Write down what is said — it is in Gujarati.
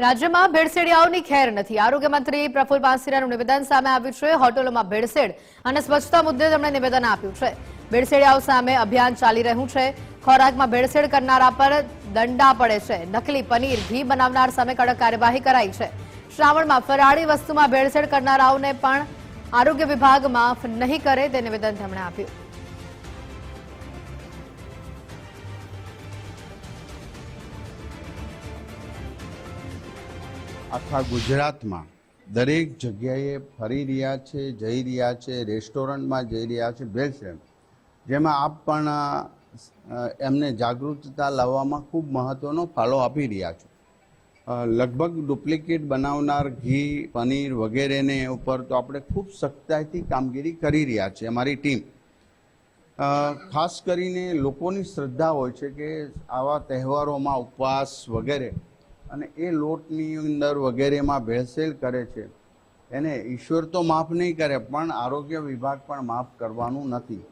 રાજ્યમાં ભેળસેડિયાઓની ખેર નથી। આરોગ્ય મંત્રી પ્રફુલ પાનસેરિયાનું નિવેદન સામે આવ્યું છે। હોટલોમાં ભેળસેળ અને સ્વચ્છતા મુદ્દે તેમણે નિવેદન આપ્યું છે। ભેળસેડિયાઓ સામે અભિયાન ચાલી રહ્યું છે। ખોરાકમાં ભેળસેળ કરનારા પર દંડા પડે છે। નકલી પનીર, ઘી બનાવનાર સામે કડક કાર્યવાહી કરાઈ છે। શ્રાવણમાં ફરાળી વસ્તુમાં ભેળસેળ કરનારાઓને પણ આરોગ્ય વિભાગ માફ નહીં કરે તે નિવેદન તેમણે આપ્યું। આખા ગુજરાતમાં દરેક જગ્યાએ ફરી રહ્યા છે, જઈ રહ્યા છે, રેસ્ટોરન્ટમાં જઈ રહ્યા છે ભેળસેળ, જેમાં આપ પણ એમને જાગૃતતા લાવવામાં ખૂબ મહત્ત્વનો ફાળો આપી રહ્યા છો। લગભગ ડુપ્લિકેટ બનાવનાર ઘી, પનીર વગેરેને ઉપર તો આપણે ખૂબ સખ્તાઈથી કામગીરી કરી રહ્યા છીએ। અમારી ટીમ ખાસ કરીને લોકોની શ્રદ્ધા હોય છે કે આવા તહેવારોમાં ઉપવાસ વગેરે અને એ લોટની અંદર વગેરેમાં ભેળસેળ કરે છે, એને ઈશ્વર તો માફ નહીં કરે પણ આરોગ્ય વિભાગ પણ માફ કરવાનું નથી।